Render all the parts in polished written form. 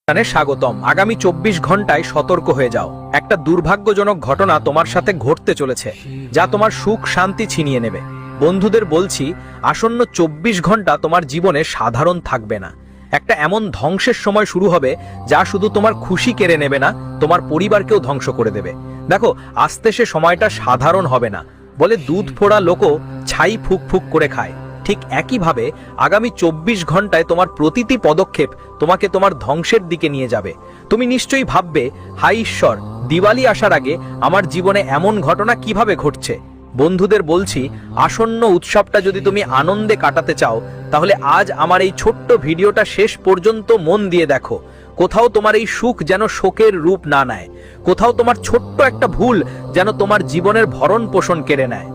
স্বাগতম। আগামী 24 ঘন্টায় সতর্ক হয়ে যাও। একটা দুর্ভাগ্যজনক ঘটনা তোমার সাথে ঘটতে চলেছে, যা তোমার সুখ শান্তি ছিনিয়ে নেবে। বন্ধুদের বলছি, আসন্ন 24 ঘন্টা তোমার জীবনে সাধারণ থাকবে না। একটা এমন ধ্বংসের সময় শুরু হবে যা শুধু তোমার খুশি কেড়ে নেবে না, তোমার পরিবারকেও ধ্বংস করে দেবে। দেখো, আস্তে সে সময়টা সাধারণ হবে না। বলে দুধ ফোড়া লোকও ছাই ফুক ফুক করে খায়। ঠিক একইভাবে আগামী 24 ঘন্টায় তোমার প্রতিটি পদক্ষেপ তোমাকে তোমার ধ্বংসের দিকে নিয়ে যাবে। তুমি নিশ্চয়ই ভাববে, হায় ঈশ্বর, দিওয়ালি আসার আগে আমার জীবনে এমন ঘটনা কিভাবে ঘটছে। বন্ধুদের বলছি, আসন্ন উৎসবটা যদি তুমি আনন্দে কাটাতে চাও, তাহলে আজ আমার এই ছোট্ট ভিডিওটা শেষ পর্যন্ত মন দিয়ে দেখো। কোথাও তোমার এই সুখ যেন শোকের রূপ না নেয়, কোথাও তোমার ছোট্ট একটা ভুল যেন তোমার জীবনের ভরণ পোষণ কেড়ে নেয়।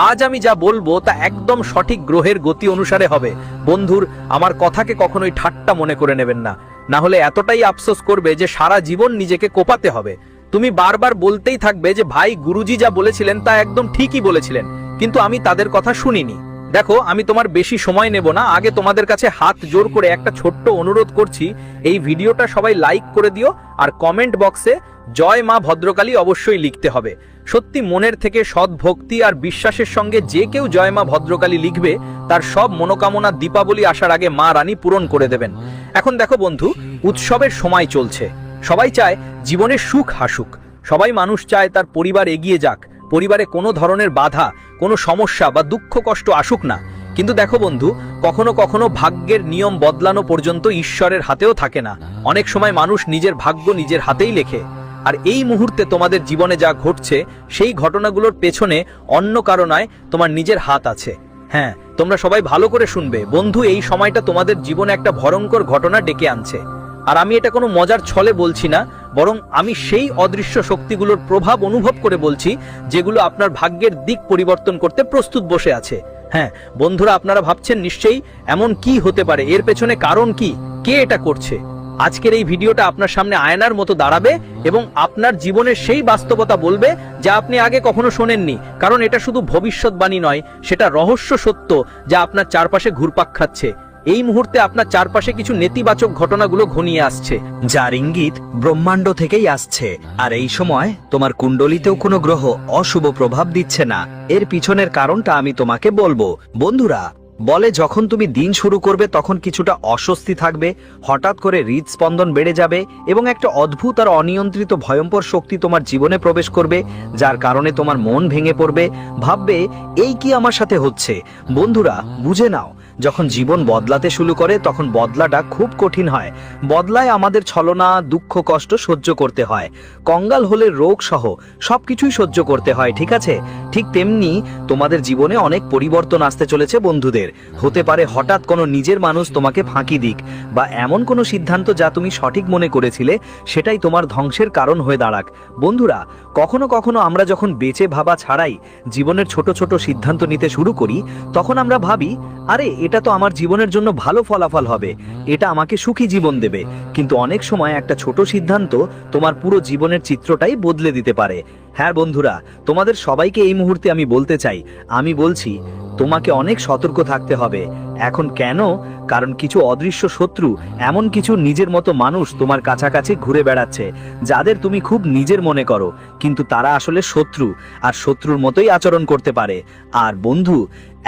আজ আমি যা বলবো তা একদম সঠিক গ্রহের গতি অনুসারে হবে। বন্ধুর, আমার কথাকে কখনোই ঠাট্টা মনে করে নেবেন না, না হলে এতটাই আফসোস করবে যে সারা জীবন নিজেকে কোপাতে হবে। তুমি বারবার বলতেই থাকবে যে ভাই, গুরুজি যা বলেছিলেন তা একদম ঠিকই বলেছিলেন, কিন্তু আমি তাদের কথা শুনিনি। দেখো, আমি তোমার বেশি সময় নেব না। আগে তোমাদের কাছে হাত জোর করে একটা ছোট্ট অনুরোধ করছি, এই ভিডিওটা সবাই লাইক করে দিও, আর কমেন্ট বক্সে জয় মা ভদ্রকালী অবশ্যই লিখতে হবে। সত্যি মনের থেকে সৎ ভক্তি আর বিশ্বাসের সঙ্গে যে কেউ জয় মা ভদ্রকালী লিখবে, তার সব মনোকামনা দীপাবলি আসার আগে মা রানী পূরণ করে দেবেন। এখন দেখো বন্ধু, উৎসবের সময় চলছে। সবাই চায় জীবনে সুখ হাসুক, সবাই মানুষ চায় তার পরিবার এগিয়ে যাক, পরিবারে কোনো ধরনের বাধা, কোনো সমস্যা বা দুঃখ কষ্ট আসুক না। কিন্তু দেখো বন্ধু, কখনো কখনো ভাগ্যের নিয়ম বদলানো পর্যন্ত ঈশ্বরের হাতেও থাকে না। অনেক সময় মানুষ নিজের ভাগ্য নিজের হাতেই লেখে। আর এই মুহূর্তে তোমাদের জীবনে যা ঘটছে, সেই ঘটনাগুলোর পেছনে অন্য কারো নয়, তোমার নিজের হাত আছে। হ্যাঁ, তোমরা সবাই ভালো করে শুনবে বন্ধু, এই সময়টা তোমাদের জীবনে একটা ভয়ঙ্কর ঘটনা ডেকে আনছে। আর আমি এটা কোনো মজার ছলে বলছি না, বরং আমি সেই অদৃশ্য শক্তিগুলোর প্রভাব অনুভব করে বলছি, যেগুলো আপনার ভাগ্যের দিক পরিবর্তন করতে প্রস্তুত বসে আছে। হ্যাঁ বন্ধুরা, আপনারা ভাবছেন নিশ্চয়ই এমন কি হতে পারে, এর পেছনে কারণ কি, কে এটা করছে। আজকের এই ভিডিওটা আপনার সামনে আয়নার মতো দাঁড়াবে এবং আপনার জীবনের সেই বাস্তবতা বলবে যা আপনি আগে কখনো শোনেননি। কারণ এটা শুধু ভবিষ্যৎবাণী নয়, সেটা রহস্য সত্য যা আপনার চারপাশে ঘুরপাক খাচ্ছে। এই মুহূর্তে আপনার চারপাশে কিছু নেতিবাচক ঘটনাগুলো ঘনিয়ে আসছে, যার ইঙ্গিত ব্রহ্মাণ্ড থেকেই আসছে। আর এই সময় তোমার কুণ্ডলিতেও কোনো গ্রহ অশুভ প্রভাব দিচ্ছে না। এর পিছনের কারণটা আমি তোমাকে বলবো। বন্ধুরা বলে, যখন তুমি দিন শুরু করবে তখন কিছুটা অস্বস্তি থাকবে, হঠাৎ করে হৃদস্পন্দন বেড়ে যাবে এবং একটা অদ্ভুত আর অনিয়ন্ত্রিত ভয়ঙ্কর শক্তি তোমার জীবনে প্রবেশ করবে, যার কারণে তোমার মন ভেঙে পড়বে, ভাববে এই কি আমার সাথে হচ্ছে। বন্ধুরা বুঝে নাও, যখন জীবন বদলাতে শুরু করে তখন বদলাটা খুব কঠিন হয়। বদলায় আমাদের ছলনা, দুঃখ, কষ্ট সহ্য করতে হয়। কঙ্গাল হলে রোগ সহ সবকিছুই সহ্য করতে হয়, ঠিক আছে? ঠিক তেমনি তোমাদের জীবনে অনেক পরিবর্তন আসতে চলেছে বন্ধুদের। হতে পারে হঠাৎ কোনো নিজের মানুষ তোমাকে ফাঁকি দিক, বা এমন কোনো সিদ্ধান্ত যা তুমি সঠিক মনে করেছিলে সেটাই তোমার ধ্বংসের কারণ হয়ে দাঁড়াক। বন্ধুরা, কখনো কখনো আমরা যখন বেঁচে ভাবা ছাড়াই জীবনের ছোট ছোট সিদ্ধান্ত নিতে শুরু করি, তখন আমরা ভাবি, আরে এটা তো আমার জীবনের জন্য ভালো ফলাফল হবে, এটা আমাকে সুখী জীবন দেবে। কিন্তু অনেক সময় একটা ছোট সিদ্ধান্ত তোমার পুরো জীবনের চিত্রটাই বদলে দিতে পারে। হ্যাঁ বন্ধুরা, তোমাদের সবাইকে এই মুহূর্তে আমি বলতে চাই, আমি বলছি তোমাকে অনেক সতর্ক থাকতে হবে। এখন কেন? কারণ কিছু অদৃশ্য শত্রু, এমন কিছু নিজের মতো মানুষ তোমার কাছাকাছি ঘুরে বেড়াচ্ছে, যাদের তুমি খুব নিজের মনে করো, কিন্তু তারা আসলে শত্রু, আর শত্রুর মতোই আচরণ করতে পারে। আর বন্ধু,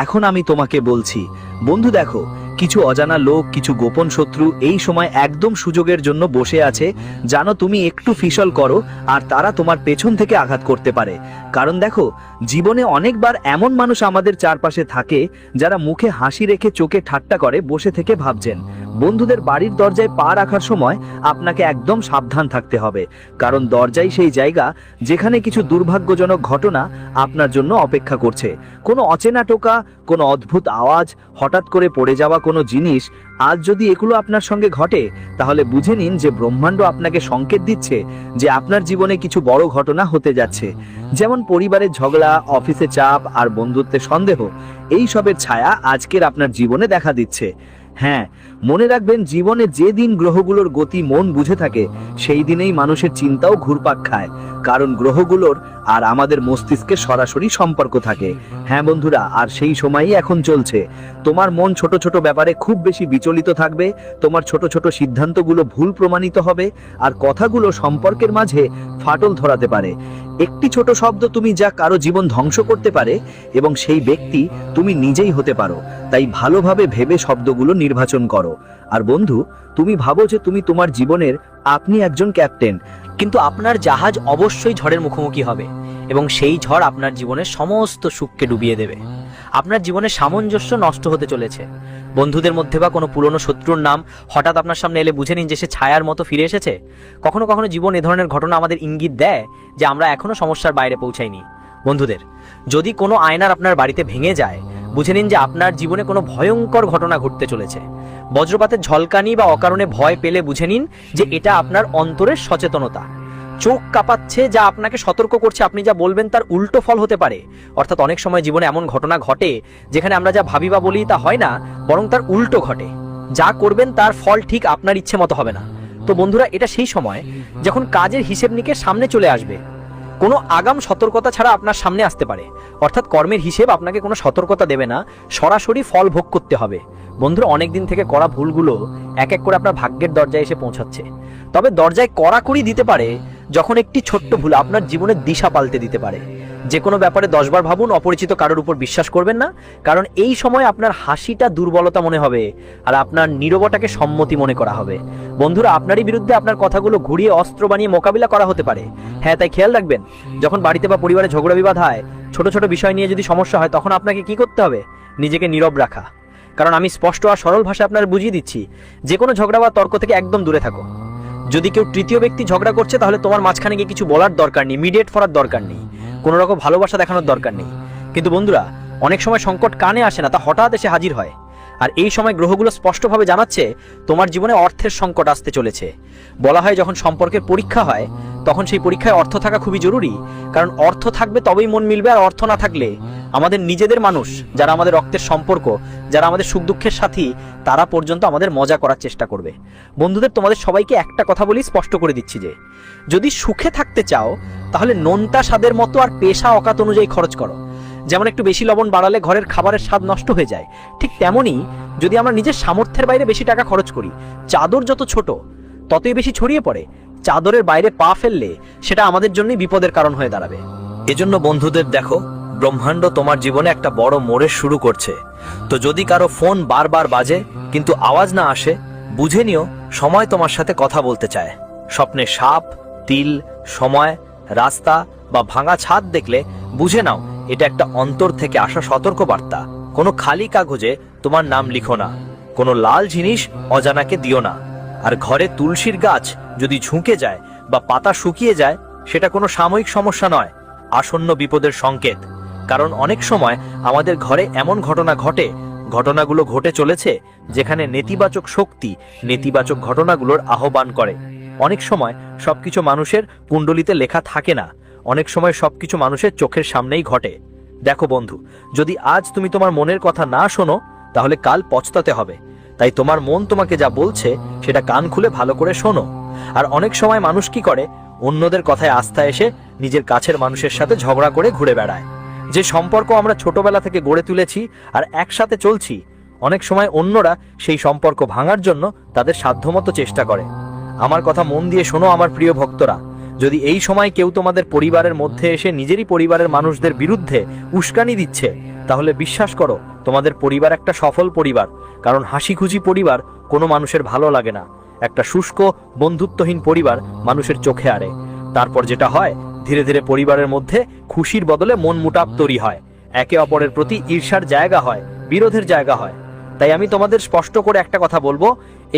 এখন আমি তোমাকে বলছি, বন্ধু দেখো, কিছু অজানা লোক, কিছু গোপন শত্রু এই সময় একদম সুযোগের জন্য বসে আছে, জানো তুমি একটু ফিসল করো আর তারা তোমার পেছন থেকে আঘাত করতে পারে। কারণ দেখো, জীবনে অনেকবার এমন মানুষ আমাদের চারপাশে থাকে যারা মুখে হাসি রেখে চোখে ঠাট্টা করে বসে থেকে ভাবছেন। বন্ধুদের বাড়ির দরজায় পা রাখার সময় আপনাকে একদম সাবধান থাকতে হবে, কারণ দরজাই সেই জায়গা যেখানে কিছু দুর্ভাগ্যজনক ঘটনা আপনার জন্য অপেক্ষা করছে। কোনো অচেনা টোকা, কোনো অদ্ভুত আওয়াজ, হঠাৎ করে পড়ে যাওয়া কোনো জিনিস, আজ যদি এগুলো আপনার সঙ্গে ঘটে, তাহলে বুঝে নিন যে ব্রহ্মাণ্ড আপনাকে সংকেত দিচ্ছে যে আপনার জীবনে কিছু বড় ঘটনা হতে যাচ্ছে। যেমন পরিবারের ঝগড়া, অফিসে চাপ আর বন্ধুত্বের সন্দেহ, এই সবের ছায়া আজকের আপনার জীবনে দেখা দিচ্ছে। হ্যাঁ, মনে রাখবেন জীবনে যে দিন গ্রহগুলোর গতি মন বুঝে থাকে সেই দিনেই মানুষের চিন্তাও ঘুরপাক খায়, কারণ গ্রহগুলোর আর আমাদের মস্তিষ্কের সরাসরি সম্পর্ক থাকে। হ্যাঁ বন্ধুরা, আর সেই সময়ই এখন চলছে। তোমার মন ছোট ছোট ব্যাপারে খুব বেশি বিচলিত থাকবে, তোমার ছোট ছোট সিদ্ধান্তগুলো ভুল প্রমাণিত হবে, আর কথাগুলো সম্পর্কের মাঝে ফাটল ধরাতে পারে। একটি ছোট শব্দ তুমি যা কারো জীবন ধ্বংস করতে পারে, এবং সেই ব্যক্তি তুমি নিজেই হতে পারো। তাই ভালোভাবে ভেবে শব্দগুলো নির্বাচন করো। আর বন্ধু, তুমি ভাবো যে তুমি তোমার জীবনের আপনি একজন ক্যাপ্টেন, কিন্তু আপনার জাহাজ অবশ্যই ঝড়ের মুখোমুখি হবে এবং সেই ঝড় আপনার জীবনের সমস্ত সুখকে ডুবিয়ে দেবে। আপনার জীবনের সামঞ্জস্য নষ্ট হতে চলেছে। বন্ধুদের মধ্যে বা কোনো পুরনো শত্রুর নাম হঠাৎ আপনার সামনে এলে বুঝে নিন যে সে ছায়ার মতো ফিরে এসেছে। কখনো কখনো জীবন এ ধরনের ঘটনা আমাদের ইঙ্গিত দেয় যে আমরা এখনো সমস্যার বাইরে পৌঁছাইনি। বন্ধুদের, যদি কোনো আয়নার আপনার বাড়িতে ভেঙে যায়, বুঝে নিন যে আপনার জীবনে কোনো ভয়ঙ্কর ঘটনা ঘটতে চলেছে। বজ্রপাতের ঝলকানি বা অকারণে ভয় পেলে বুঝে নিন যে এটা আপনার অন্তরের সচেতনতা। চোখ কাঁপাচ্ছে যা আপনাকে সতর্ক করছে আপনি যা বলবেন তার উল্টো ফল হতে পারে। অর্থাৎ অনেক সময় জীবনে এমন ঘটনা ঘটে যেখানে আমরা যা ভাবি বা বলি তা হয় না, বরং তার উল্টো ঘটে। যা করবেন তার ফল ঠিক আপনার ইচ্ছে মতো হবে না। তো বন্ধুরা, এটা সেই সময় যখন কাজের হিসেব নিকেশ সামনে চলে আসবে। কোনো আগাম সতর্কতা ছাড়া আপনার সামনে আসতে পারে। অর্থাৎ কর্মের হিসেব আপনাকে কোনো সতর্কতা দেবে না, সরাসরি ফল ভোগ করতে হবে। বন্ধুরা, অনেকদিন থেকে করা ভুলগুলো এক এক করে আপনার ভাগ্যের দরজায় এসে পৌঁছাচ্ছে। তবে দরজায় কড়াকড়ি দিতে পারে যখন একটি ছোট্ট ভুল আপনার জীবনের দিশা পাল্টে দিতে পারে। যে কোনো ব্যাপারে 10 বার ভাবুন, অপরিচিত কারোর উপর বিশ্বাস করবেন না, কারণ এই সময় আপনার হাসিটা দুর্বলতা মনে হবে আর আপনার নীরবতাকে সম্মতি মনে করা হবে। বন্ধুরা, আপনারই বিরুদ্ধে আপনার কথাগুলো ঘুরিয়ে অস্ত্র বানিয়ে মোকাবিলা করা হতে পারে। হ্যাঁ, তাই খেয়াল রাখবেন, যখন বাড়িতে বা পরিবারে ঝগড়া বিবাদ হয়, ছোট ছোট বিষয় নিয়ে যদি সমস্যা হয়, তখন আপনাকে কি করতে হবে? নিজেকে নীরব রাখা। কারণ আমি স্পষ্ট আর সরল ভাষায় আপনার বুঝিয়ে দিচ্ছি, যে কোনো ঝগড়া বা তর্ক থেকে একদম দূরে থাকো। যদি কেউ তৃতীয় ব্যক্তি ঝগড়া করছে, তাহলে তোমার মাঝখানে গিয়ে কিছু বলার দরকার নেই, মিডিয়েট করার দরকার নেই, কোনো রকম ভালোবাসা দেখানোর দরকার নেই। কিন্তু বন্ধুরা, অনেক সময় সংকট কানে আসে না, তা হঠাৎ এসে হাজির হয়। আর এই সময় গ্রহগুলো স্পষ্টভাবে জানাচ্ছে তোমার জীবনে অর্থের সংকট আসতে চলেছে। বলা হয় যখন সম্পর্কের পরীক্ষা হয়, তখন সেই পরীক্ষায় অর্থ থাকা খুবই জরুরি। কারণ অর্থ থাকবে তবেই মন মিলবে, আর অর্থ না থাকলে আমাদের নিজেদের মানুষ, যারা আমাদের রক্তের সম্পর্ক, যারা আমাদের সুখ দুঃখের সাথী, তারা পর্যন্ত আমাদের মজা করার চেষ্টা করবে। বন্ধুদের, তোমাদের সবাইকে একটা কথা বলি, স্পষ্ট করে দিচ্ছি যে যদি সুখে থাকতে চাও, তাহলে নোনতা স্বাদের মতো আর পেশা অকাত অনুযায়ী খরচ করো। যেমন একটু বেশি লবণ বাড়ালে ঘরের খাবারের স্বাদ নষ্ট হয়ে যায়, ঠিক তেমনই যদি আমরা নিজের সামর্থ্যের বাইরে বেশি টাকা খরচ করি, চাদর যত ছোট ততই বেশি ছড়িয়ে পড়ে। চাদরের বাইরে পা ফেললে সেটা আমাদের জন্যই বিপদের কারণ হয়ে দাঁড়াবে। এজন্য বন্ধুদের দেখো, ব্রহ্মাণ্ড তোমার জীবনে একটা বড় মোড়ে শুরু করছে। তো যদি কারো ফোন বারবার বাজে কিন্তু আওয়াজ না আসে, বুঝে নিও সময় তোমার সাথে কথা বলতে চায়। স্বপ্নে সাপ, তিল, সময়, রাস্তা বা ভাঙা ছাদ দেখলে বুঝে নাও এটা একটা অন্তর থেকে আসা সতর্ক বার্তা। কোনো খালি কাগজে তোমার নাম লিখো না, কোনো লাল জিনিস অজানাকে দিও না। আর ঘরে তুলসীর গাছ যদি ঝুঁকে যায় বা পাতা শুকিয়ে যায়, সেটা কোনো সাময়িক সমস্যা নয়, আসন্ন বিপদের সংকেত। কারণ অনেক সময় আমাদের ঘরে এমন ঘটনা ঘটে, ঘটনাগুলো ঘটে চলেছে যেখানে নেতিবাচক শক্তি নেতিবাচক ঘটনাগুলোর আহ্বান করে। অনেক সময় সবকিছু মানুষের কুণ্ডলিতে লেখা থাকে না, অনেক সময় সবকিছু মানুষের চোখের সামনেই ঘটে। দেখো বন্ধু, যদি আজ তুমি তোমার মনের কথা না শোনো, তাহলে কাল পছতাতে হবে। তাই তোমার মন তোমাকে যা বলছে সেটা কান খুলে ভালো করে শোনো। আর অনেক সময় মানুষ কি করে, অন্যদের কথায় আস্থা এসে নিজের কাছের মানুষের সাথে ঝগড়া করে ঘুরে বেড়ায়। যে সম্পর্ক আমরা ছোটবেলা থেকে গড়ে তুলেছি আর একসাথে চলছি, অনেক সময় অন্যরা সেই সম্পর্ক ভাঙার জন্য তাদের সাধ্যমতো চেষ্টা করে। আমার কথা মন দিয়ে শোনো আমার প্রিয় ভক্তরা, যদি এই সময় কেউ তোমাদের পরিবারের মধ্যে এসে নিজেরই পরিবারের মানুষদের বিরুদ্ধে উস্কানি দিচ্ছে, তাহলে বিশ্বাস করো তোমাদের পরিবার একটা সফল পরিবার। কারণ হাসি খুশি পরিবার কোনো মানুষের ভালো লাগে না, একটা শুষ্ক বন্ধুত্বহীন পরিবার মানুষের চোখে আড়ে। তারপর যেটা হয়, ধীরে ধীরে পরিবারের মধ্যে খুশির বদলে মন মুটাব তৈরি হয়, একে অপরের প্রতি ঈর্ষার জায়গা হয়, বিরোধের জায়গা হয়। তাই আমি তোমাদের স্পষ্ট করে একটা কথা বলবো,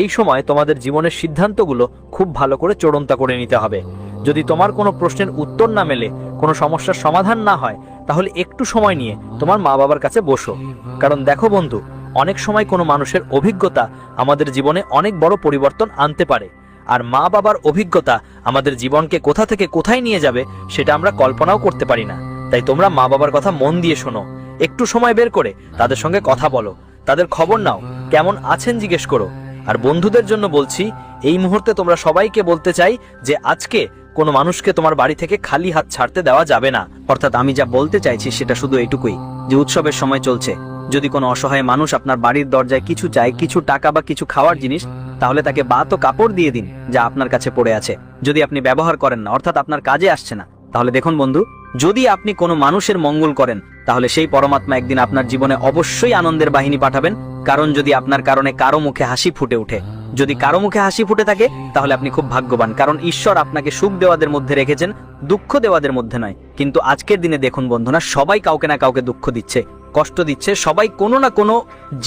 এই সময় তোমাদের জীবনের সিদ্ধান্তগুলো খুব ভালো করে চূড়ান্ত করে নিতে হবে। যদি তোমার কোনো প্রশ্নের উত্তর না মেলে, কোনো সমস্যার সমাধান না হয়, তাহলে একটু সময় নিয়ে তোমার মা বাবার কাছে বসো। কারণ দেখো বন্ধু, অনেক সময় কোনো মানুষের অভিজ্ঞতা আমাদের জীবনে অনেক বড় পরিবর্তন আনতে পারে। আর মা বাবার অভিজ্ঞতা আমাদের জীবনকে কোথা থেকে কোথায় নিয়ে যাবে সেটা আমরা কল্পনাও করতে পারি না। তাই তোমরা মা বাবার কথা মন দিয়ে শোনো, একটু সময় বের করে তাদের সঙ্গে কথা বলো, তাদের খবর নাও, কেমন আছেন জিজ্ঞেস করো। আর বন্ধুদের জন্য বলছি, এই মুহূর্তে তোমরা সবাইকে বলতে চাই যে আজকে কোনো মানুষকে তোমার বাড়ি থেকে খালি হাত ছাড়তে দেওয়া যাবে না। অর্থাৎ আমি যা বলতে চাইছি সেটা শুধু এইটুকুই যে উৎসবের সময় চলছে, যদি কোনো অসহায় মানুষ আপনার বাড়ির দরজায় কিছু চায়, কিছু টাকা বা কিছু খাওয়ার জিনিস, তাহলে তাকে বা তো কাপড় দিয়ে দিন যা আপনার কাছে পড়ে আছে। যদি আপনি ব্যবহার করেন না, অর্থাৎ আপনার কাজে আসছে না, তাহলে দেখুন বন্ধু, যদি আপনি কোনো মানুষের মঙ্গল করেন তাহলে সেই পরমাত্মা একদিন আপনার জীবনে অবশ্যই আনন্দের বাহিনী পাঠাবেন। কারণ যদি আপনার কারণে কারো মুখে হাসি ফুটে ওঠে, যদি কারো মুখে হাসি ফুটে থাকে, তাহলে আপনি খুব ভাগ্যবান। কারণ ঈশ্বর আপনাকে সুখ দেওয়াদের মধ্যে রেখেছেন, দুঃখ দেওয়াদের মধ্যে নয়। কিন্তু আজকের দিনে দেখুন বন্ধুরা, সবাই কাউকে না কাউকে দুঃখ দিচ্ছে, কষ্ট দিচ্ছে, সবাই কোনো না কোনো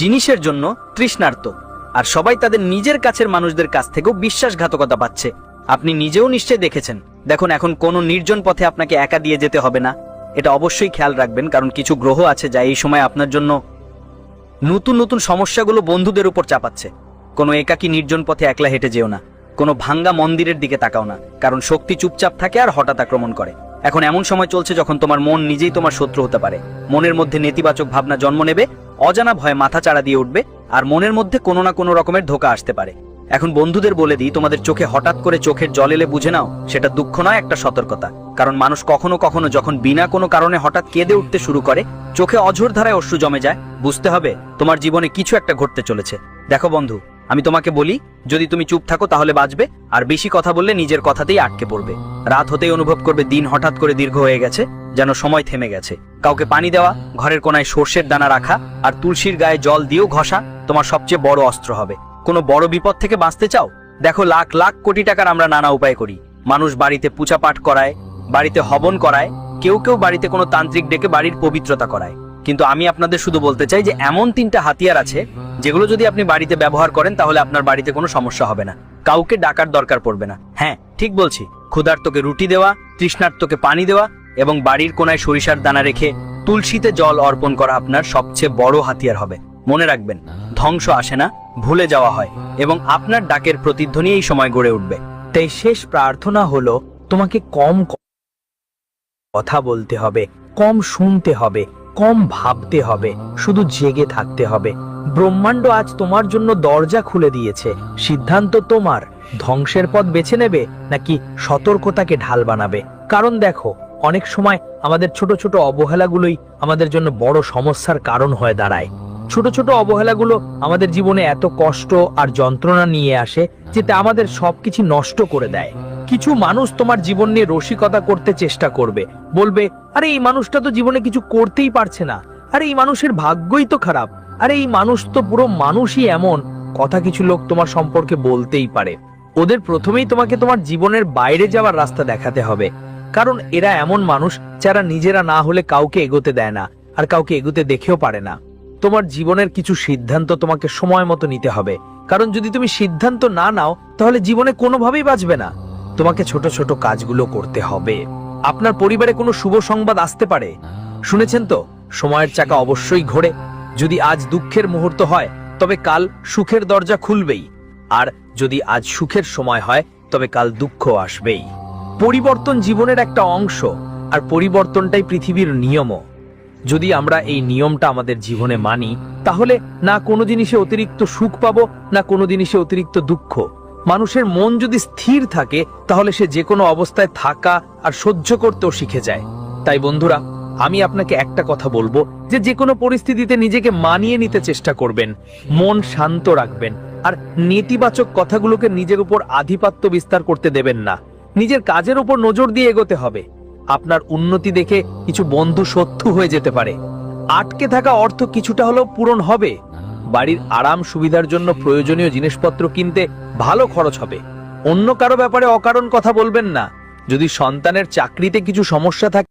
জিনিসের জন্য তৃষ্ণার্ত, আর সবাই তাদের নিজের কাছের মানুষদের কাছ থেকেও বিশ্বাসঘাতকতা পাচ্ছে। আপনি নিজেও নিশ্চয়ই দেখেছেন। দেখুন, এখন কোনো নির্জন পথে আপনাকে একা দিয়ে যেতে হবে না, এটা অবশ্যই খেয়াল রাখবেন। কারণ কিছু গ্রহ আছে যা এই সময় আপনার জন্য নতুন নতুন সমস্যাগুলো বন্ধুদের উপর চাপাচ্ছে। কোনো একাকী নির্জন পথে একলা হেঁটে যেও না, কোনো ভাঙ্গা মন্দিরের দিকে তাকাও না, কারণ শক্তি চুপচাপ থাকে আর হঠাৎ আক্রমণ করে। এখন এমন সময় চলছে যখন তোমার মন নিজেই তোমার শত্রু হতে পারে। মনের মধ্যে নেতিবাচক ভাবনা জন্ম নেবে, অজানা ভয়ে মাথা চাড়া দিয়ে উঠবে, আর মনের মধ্যে কোনো না কোনো রকমের ধোঁকা আসতে পারে। এখন বন্ধুদের বলে দিই, তোমাদের চোখে হঠাৎ করে চোখের জল এলে বুঝে নাও সেটা দুঃখ নয়, একটা সতর্কতা। কারণ মানুষ কখনো কখনো যখন বিনা কোনো কারণে হঠাৎ কেঁদে উঠতে শুরু করে, চোখে অঝোর ধারায় অশ্রু জমে যায়, বুঝতে হবে তোমার জীবনে কিছু একটা ঘটতে চলেছে। দেখো বন্ধু, আমি তোমাকে বলি, যদি তুমি চুপ থাকো তাহলে বাঁচবে, আর বেশি কথা বললে নিজের কথাতেই আটকে পড়বে। রাত হতেই অনুভব করবে দিন হঠাৎ করে দীর্ঘ হয়ে গেছে, যেন সময় থেমে গেছে। কাউকে পানি দেওয়া, ঘরের কোনায় সর্ষের দানা রাখা, আর তুলসীর গায়ে জল দিয়েও ঘষা তোমার সবচেয়ে বড় অস্ত্র হবে। কোনো বড় বিপদ থেকে বাঁচতে চাও? দেখো, লাখ লাখ কোটি টাকার আমরা নানা উপায় করি। মানুষ বাড়িতে পূজা পাঠ করায়, বাড়িতে হবন করায়, কেউ কেউ বাড়িতে কোনো তান্ত্রিক ডেকে বাড়ির পবিত্রতা করায়। কিন্তু আমি আপনাদের শুধু বলতে চাই যে এমন 3টা হাতিয়ার আছে যেগুলো যদি আপনি বাড়িতে ব্যবহার করেন তাহলে আপনার বাড়িতে কোনো সমস্যা হবে না, কাউকে ডাকার দরকার পড়বে না। হ্যাঁ, ঠিক বলছি, ক্ষুধার্তকে রুটি দেওয়া, তৃষ্ণার্তকে পানি দেওয়া, এবং বাড়ির কোনায় সরিষার দানা রেখে তুলসীতে জল অর্পণ করা আপনার সবচেয়ে বড় হাতিয়ার হবে। মনে রাখবেন, ধ্বংস আসে না, ভুলে যাওয়া হয়, এবং আপনার ডাকের প্রতিধ্বনি এই সময় গড়ে উঠবে। তাই শেষ প্রার্থনা হলো, তোমাকে কম কথা বলতে হবে, কম শুনতে হবে, কম ভাবতে হবে, শুধু জেগে থাকতে হবে। ব্রহ্মাণ্ড আজ তোমার জন্য দরজা খুলে দিয়েছে, সিদ্ধান্ত তোমার। ধ্বংসের পথ বেছে নেবে নাকি সতর্কতাকে ঢাল বানাবে? কারণ দেখো, অনেক সময় আমাদের ছোট ছোট অবহেলাগুলোই আমাদের জন্য বড় সমস্যার কারণ হয়ে দাঁড়ায়। ছোট ছোট অবহেলাগুলো আমাদের জীবনে এত কষ্ট আর যন্ত্রণা নিয়ে আসে যে তা আমাদের সবকিছু নষ্ট করে দেয়। কিছু মানুষ তোমার জীবন নিয়ে রসিকতা করতে চেষ্টা করবে, বলবে, আরে এই মানুষটা তো জীবনে কিছু করতেই পারছে না, আরে এই মানুষের ভাগ্যই তো খারাপ, আরে এই মানুষ তো পুরো মানুষই এমন। কথা কিছু লোক তোমার সম্পর্কে বলতেই পারে। ওদের প্রথমেই তোমাকে তোমার জীবনের বাইরে যাওয়ার রাস্তা দেখাতে হবে, কারণ এরা এমন মানুষ যারা নিজেরা না হলে কাউকে এগোতে দেয় না, আর কাউকে এগোতে দেখেও পারে না। তোমার জীবনের কিছু সিদ্ধান্ত তোমাকে সময় মতো নিতে হবে, কারণ যদি তুমি সিদ্ধান্ত না নাও তাহলে জীবনে কোনোভাবেই বাঁচবে না। তোমাকে ছোট ছোট কাজগুলো করতে হবে। আপনার পরিবারে কোনো শুভ সংবাদ আসতে পারে, শুনেছেন তো? সময়ের চাকা অবশ্যই ঘোরে। যদি আজ দুঃখের মুহূর্ত হয় তবে কাল সুখের দরজা খুলবেই, আর যদি আজ সুখের সময় হয় তবে কাল দুঃখ আসবেই। পরিবর্তন জীবনের একটা অংশ, আর পরিবর্তনটাই পৃথিবীর নিয়মও। যদি আমরা এই নিয়মটা আমাদের জীবনে মানি, তাহলে না কোনো জিনিসে অতিরিক্ত সুখ পাবো, না কোনো জিনিসে অতিরিক্ত দুঃখ। মানুষের মন যদি স্থির থাকে তাহলে সে যে কোনো অবস্থায় থাকা আর সহ্য করতেও শিখে যায়। তাই বন্ধুরা, আমি আপনাকে একটা কথা বলবো যে কোনো পরিস্থিতিতে নিজেকে মানিয়ে নিতে চেষ্টা করবেন, মন শান্ত রাখবেন, আর নেতিবাচক কথাগুলোকে নিজের উপর আধিপত্য বিস্তার করতে দেবেন না। নিজের কাজের উপর নজর দিয়ে এগোতে হবে। আপনার উন্নতি দেখে কিছু বন্ধু শত্রু হয়ে যেতে পারে। আটকে থাকা অর্থ কিছুটা হলেও পূরণ হবে। বাড়ির আরাম সুবিধার জন্য প্রয়োজনীয় জিনিসপত্র কিনতে ভালো খরচ হবে। অন্য কারো ব্যাপারে অকারণ কথা বলবেন না। যদি সন্তানের চাকরিতে কিছু সমস্যা থাকে